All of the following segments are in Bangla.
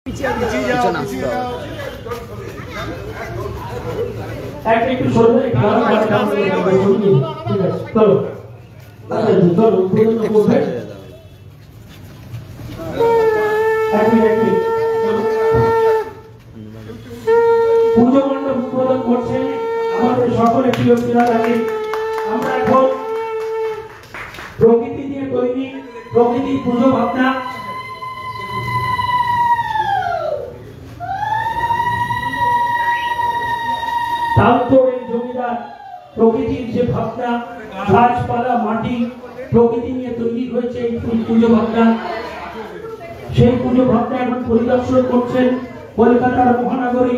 একটু সরে চলো পুজো মণ্ডপ উদ্বোধন করছেন আমাদের সকলে প্রিয় ক্রীড়াবিদ। আমরা এখন প্রকৃতি দিয়ে তৈরি প্রকৃতি পুজো ভাবনা জমিদার প্রকৃতির যে ভাবনা গাছপালা মাটি প্রকৃতি নিয়ে তৈরি হয়েছে এই পুজো ভাবনা, সেই পুজো ভাবনা এখন পরিদর্শন করছেন কলকাতার মহানগরী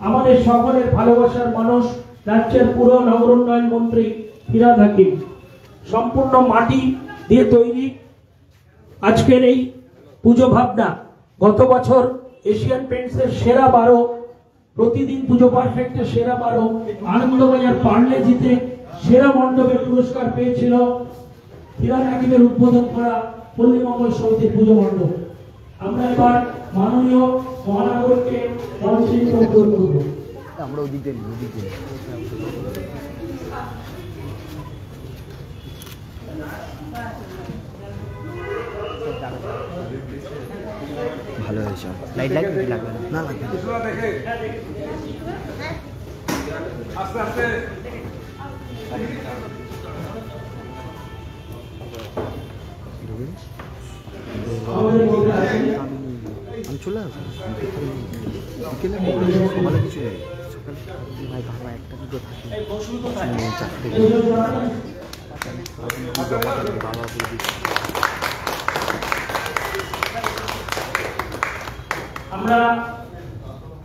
আমাদের সকলের ভালোবাসার মানুষ রাজ্যের পুর নগর উন্নয়ন মন্ত্রী ফিরহাদ হাকিম। সম্পূর্ণ মাটি দিয়ে তৈরি আজকের এই পুজো ভাবনা। গত বছর এশিয়ান পেন্টসের সেরা 12, প্রতিদিন পুজো পারফেক্টের সেরা 12, আনন্দবাজার পার্লে জিতে সেরা মণ্ডপের পুরস্কার পেয়েছিল ফিরহাদ হাকিমের উদ্বোধন করা পল্লীমঙ্গল সমিতির পুজো মণ্ডপ। আমরা এবার মাননীয় মহানগরকে মঞ্চে উদ্বোধন করব। আমরা ওদিকে ভালো হয়েছে। লাইট লাগবে লাগবে না লাগবে আস্তে আস্তে আমি চলে আসবো বিকেলে সকালে কিছু যাই সকালে ভাই বাবা একটা দুটো থাকে 4 থেকে বাবা বলে দিচ্ছি আমরা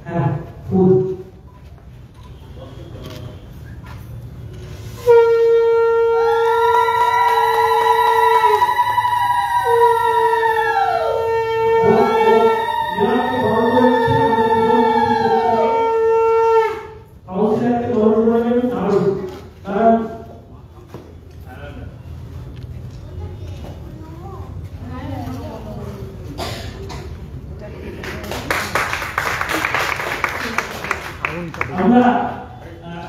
হ্যাঁ ফুল আমরা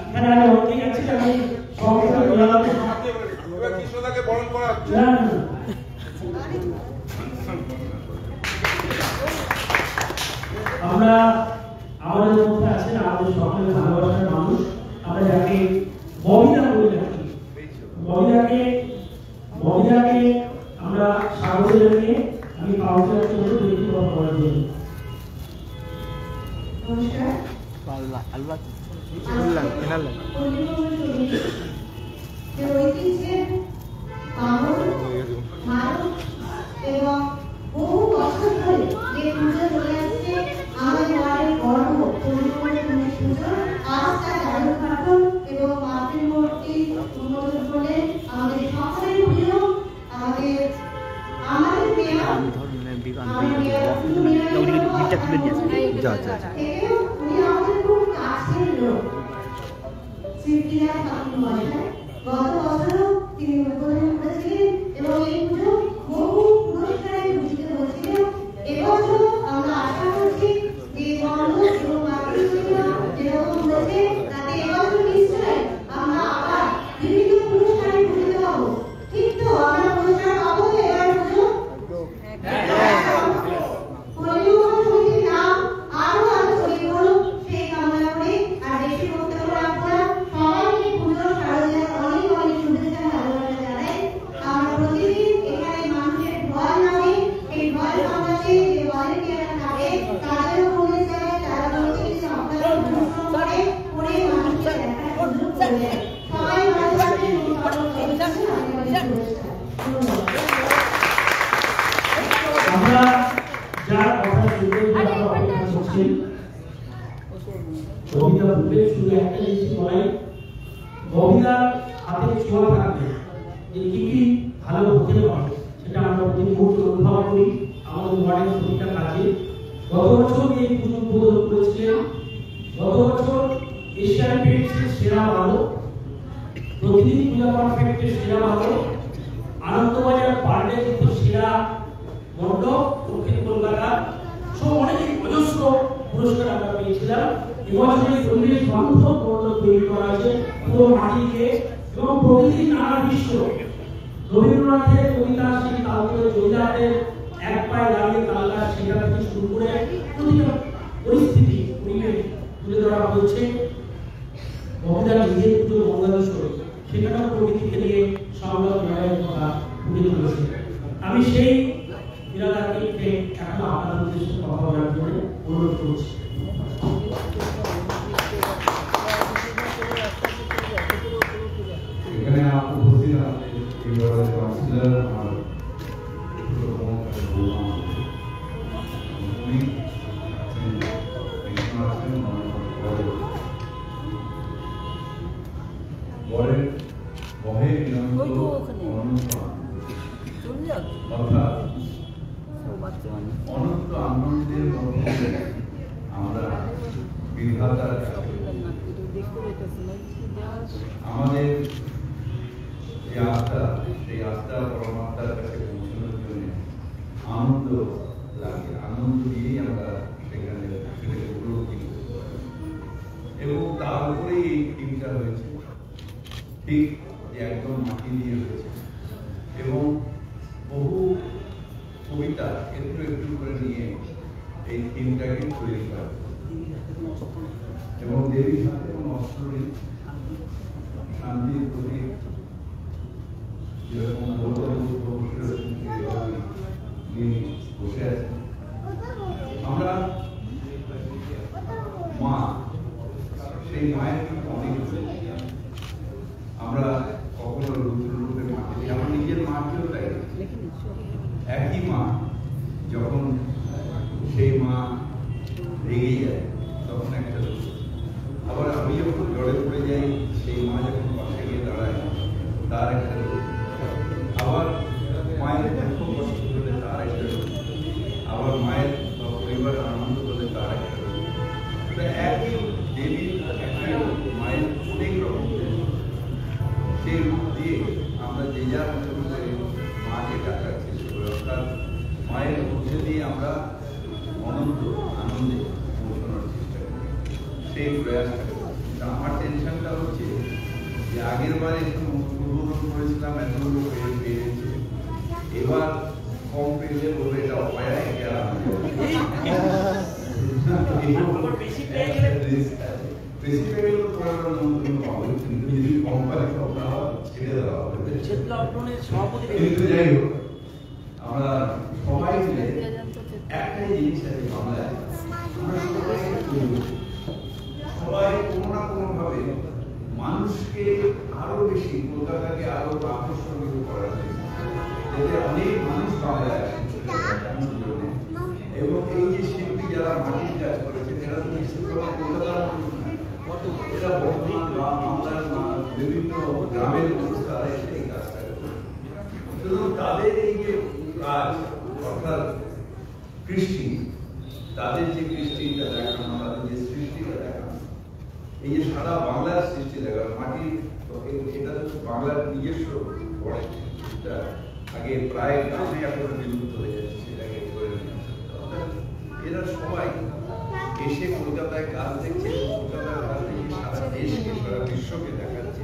এখানে অনেক আছে আমি সবাইকে বললাম কৃষ্ণদাকে বরণ করা হচ্ছে আমরা আমাদের মধ্যে আছেন আমাদের সকলের ভালোবাসার মানুষ আমরা যাকে ববিদা বলে থাকি ববিদাকে আমরা স্বাগত জানিয়ে আমি কাউন্সিলরকে বলবো দুইটি কথা বলার জন্য। নমস্কার। ঐতিহ্যের এবং বহু বছর ধরে যে পুজো চলে আসছে আমাদের ওয়ার্ডের গর্ব পুজো আজ তার উদ্ঘাটন এবং মাতৃমূর্তি উন্মোচন করে আমাদের সকলের প্রিয় আমাদের প্রিয় গত বছরও তিনি উদ্বোধন করেছিলেন এবং এই পুজো বহু পুরস্কারে ভূষিত হয়েছিল। এবছর আমরা আশা করছি যে গর্ব এবং মাতৃমূর্তিরা যেরকম হয়েছে তাতে এবছর নিশ্চয় আমরা আবার বিভিন্ন পুরস্কারে ভূষিত হব। ঠিক তো আমরা পুরস্কার পাবো তো এবার পুজো সমিতির নাম আরো ছড়িয়ে পড়ুক সেই কামনা করে আর বেশি বক্তব্য রাখবো না। সবাইকে পুজোর শারদীয়ার অনেক অনেক শুভেচ্ছা ভালোবাসা জানাই। আমরা প্রতিদিন এখানে মানুষের ভয় নামে এই ভয় সমাজে যে ভলেন্টিয়াররা থাকে তাদেরও পুলিশ যায় তারা প্রতিদিন সপ্তাহে পরিশ্রম করে মানুষকে দেখার সুযোগ করে দেয়। সবাই ভালো থাকবেন। আমরা যার কথা শুনতে অপেক্ষা করছি ববিদা বলে শুধু একটা জিনিস বলাই, ববিদার হাতে ছোঁয়া থাকবে যে কি কি ভালো হতে পারে সেটা আমরা প্রতি মুহূর্তে অনুভব করি আমাদের ওয়ার্ডের প্রতিটা কাজে। গত বছর এই পুজো উদ্বোধন করেছিলেন, গত বছর এশিয়ান পেন্টসের সেরা 12, প্রতিদিন পূজা পারফেক্টের সেরা 12, আনন্দবাজার পার্লে কিন্তু সেরা মণ্ডপ দক্ষিণ কলকাতা সব অনেকেই পুরস্কার আমরা পেয়েছিলাম। এবছরের পরিবেশ বান্ধব মণ্ডপ তৈরি করা হয়েছে পুরো মাটিকে এবং প্রকৃতির নানা দৃশ্য। রবীন্দ্রনাথের কবিতা সেই কালকে জমিদারের এক পায়ে দাঁড়িয়ে কালকা সেটা থেকে শুরু করে প্রতিটা পরিস্থিতি পরিবেশ তুলে ধরা হয়েছে। মহিলা নিজের পুজো বাংলাদেশের সেখানেও প্রকৃতিকে নিয়ে সংলাপ লড়াইয়ের কথা তুলে ধরেছে। আমি সেই বিরাদাকে এখন আপনাদের উদ্দেশ্যে কথা বলার জন্য অনুরোধ করছি। এখানে উপস্থিত আছেন এবারে কাউন্সিলর আমার উনি আছেন পরে বহে অর্থাৎ অনন্ত আনন্দের মধ্যে আমরা বিধাতার আমাদের যে আস্থা সেই আস্থা পরমাত্মার কাছে পৌঁছানোর জন্য আনন্দ লাগে, আনন্দ দিয়েই আমরা সেখানে সেটাকে উপলব্ধি করি এবং তার উপরেই এই থিমটা হয়েছে, ঠিক যে একদম মাটি দিয়ে হয়েছে এবং বহু কবিতা একটু একটু করে নিয়ে এই থিমটাকে তৈরি করা এবং দেবী সাথে এবং অষ্টরী শান্তির প্রতি যেরকম বসে আছেন। আমরা মা, সেই মায়ের অনেক আমরা কখনো রূপে মাকে দিই, আমার নিজের মাকেও তাই। একই মা যখন সেই মা রেগে যায় তখন একটা রূপ, আবার আমি যখন জড়ে পড়ে যাই সেই মা যখন পাশে গিয়ে দাঁড়ায় তার একটা রূপ, আবার মায়ের দুঃখ কষ্ট হলে তার একটা রূপ, আবার মায়ের পরিবার আনন্দ হলে তার একটা রূপ। একই দেবীর একই মায়ের অনেক রকম সেই রূপ দিয়ে আমরা যে যার মতো করে মাকে ডাকার চেষ্টা করি, অর্থাৎ মায়ের মধ্যে দিয়ে আমরা অনন্ত আনন্দে পৌঁছানোর চেষ্টা করি, সেই প্রয়াসটা। আমার টেনশনটা হচ্ছে যে আগের বার একটু উদ্বোধন করেছিলাম, এতগুলো পেয়েছে, এবার কম পেলে বলে এটা অপায় গেলাম কিন্তু যাই হোক আমরা সবাই মিলে একটাই জিনিস আছে বাংলায়, সবাই কোনো না কোনো ভাবে মানুষকে আরো বেশি, কলকাতাকে আরো আকর্ষণীয় করার জন্য, যাতে অনেক মানুষ বাংলায় আসে এবং এই যে শিল্পী যারা মাটির কাজ করেছে এরা তো নিশ্চিত কলকাতার এরা বর্তমান বাংলার বিভিন্ন গ্রামের মানুষ তারা এসে এই কাজটা করে। সুতরাং তাদের এই যে কাজ অর্থাৎ কৃষ্টি, তাদের যে কৃষ্টিটা দেখানো, তাদের যে সৃষ্টিটা দেখানো, এই যে সারা বাংলার সৃষ্টি দেখানো, মাটির এটা তো বাংলার নিজস্ব পড়ে, এটা আগে প্রায় গ্রামে এখন বিলুপ্ত হয়ে যাচ্ছে, সেটাকে করে এরা সবাই এসে কলকাতায় কাজ দেখছে, কলকাতার কাজ দেখে সারা দেশকে সারা বিশ্বকে দেখাচ্ছে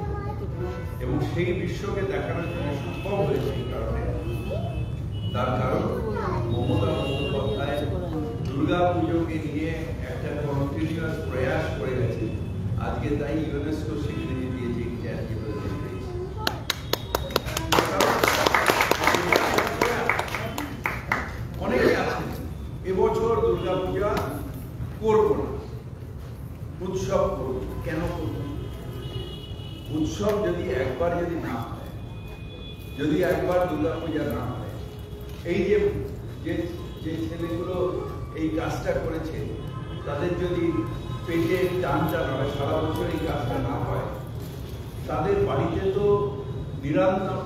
এবং সেই বিশ্বকে দেখানোর জন্য সম্ভব হয়েছে এই কারণে, তার কারণ মমতা বন্দ্যোপাধ্যায় দুর্গা পুজোকে নিয়ে একটা কন্টিনিউয়াস প্রয়াস করে গেছে। আজকে তাই ইউনেস্কো স্বীকৃতি দিয়েছে চ্যারিটেবল হেরিটেজ। অনেকে আছেন এবছর দুর্গা পূজা করবো না, উৎসব করবো, কেন করবো? উৎসব যদি একবার যদি না হয়, যদি একবার দুর্গা পূজা না হয়, এই যে যে ছেলেগুলো এই কাজটা করেছে তাদের যদি পেটে টানটা না হয়, সারা বছর এই কাজটা না হয়, তাদের বাড়িতে তো নিরন্তর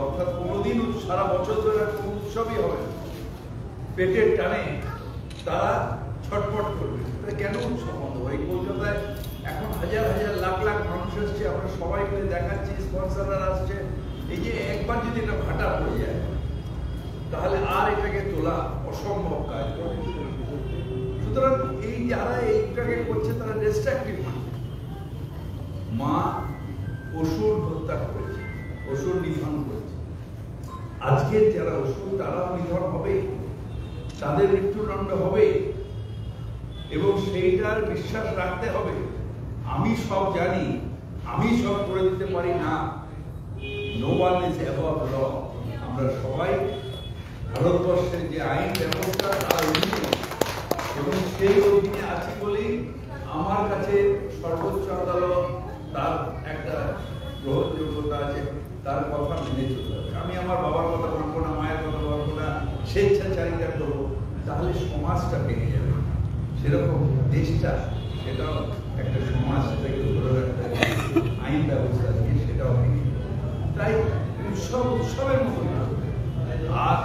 অর্থাৎ কোনোদিন সারা বছর ধরে কোনো উৎসবই হবে না। পেটের টানে তারা ছটফট করবে, কেন উৎসব বন্ধ? এই কলকাতায় এখন হাজার হাজার লাখ লাখ মানুষ আসছে, আমরা সবাই মিলে দেখাচ্ছি, স্পন্সররা আসছে, এই যে একবার যদি এটা ভাটা পড়ে যায় তাহলে আর এটাকে তোলা অসম্ভব কাজ। সুতরাং এই যারা এইটাকে করছে তারা ডিস্ট্রাক্টিভ। মা অসুর হত্যা করেছে, অসুর নিধন করেছে। আজকে যারা অসুর তারাও নিধন হবে, তাদের মৃত্যুদণ্ড হবে, এবং সেইটার বিশ্বাস রাখতে হবে আমি সব জানি, আমি সব করে দিতে পারি না। নো ওয়ান ইজ অ্যাবভ ল। আমরা সবাই ভারতবর্ষের যে আইন ব্যবস্থা তার অধীনে এবং সেই অধীনে আছি বলেই আমার কাছে সর্বোচ্চ আদালত তার একটা গ্রহণযোগ্যতা আছে, তার কথা মেনে চলতে হবে। আমি আমার বাবার কথা মানবো না, মায়ের কথা মানবো না, স্বেচ্ছাচারিতা করবো, তাহলে সমাজটা ভেঙে যাবে। সেরকম দেশটা, সেটাও একটা সমাজ থেকে ধরে রাখতে আইন ব্যবস্থা দিয়ে সেটাও ভেঙে যাবে। তাই উৎসবের মতো আর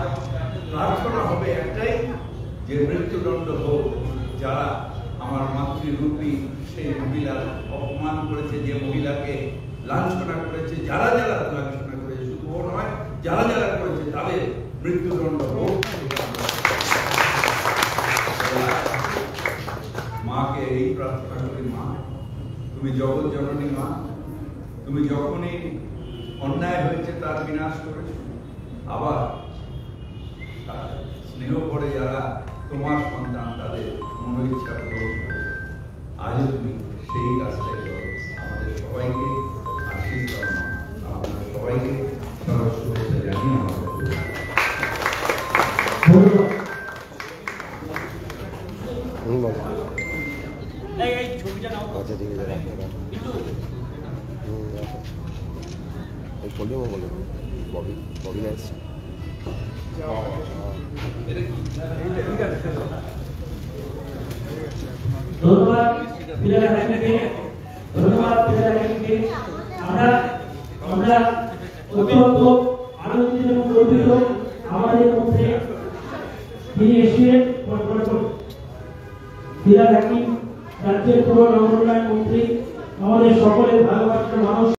প্রার্থনা হবে একটাই, যে মৃত্যুদণ্ড হোক যারা আমার মাতৃরূপী সেই মহিলার অপমান করেছে, যে মহিলাকে লাঞ্ছনা করেছে, যারা যারা লাঞ্ছনা করেছে, শুধু ও নয়, যারা যারা করেছে তাদের মৃত্যুদণ্ড হোক। মাকে এই প্রার্থনা করি, মা তুমি জগৎ জননী, মা তুমি যখনই অন্যায় হয়েছে তার বিনাশ করেছ, আবার স্নেহ করে যারা তোমার সন্তান তাদের মনোইচ্ছা পূরণ করেছে। আজও তুমি সেই কাজটাই করো। আমাদের সবাইকে আশীষ দাও, আমাদের সবাইকে শুভেচ্ছা জানিয়ে আমাদের ধন্যবাদ ফিরাজ হাকিমকে, ধন্যবাদ ফিরাজ হাকিমকে। আমরা অত্যন্ত আনন্দিত এবং গর্বিত আমাদের মধ্যে তিনি এসেছিলেন। ফিরাজ হাকিম রাজ্যের পুর নগর উন্নয়ন মন্ত্রী, আমাদের সকলের ভালোবাসার মানুষ।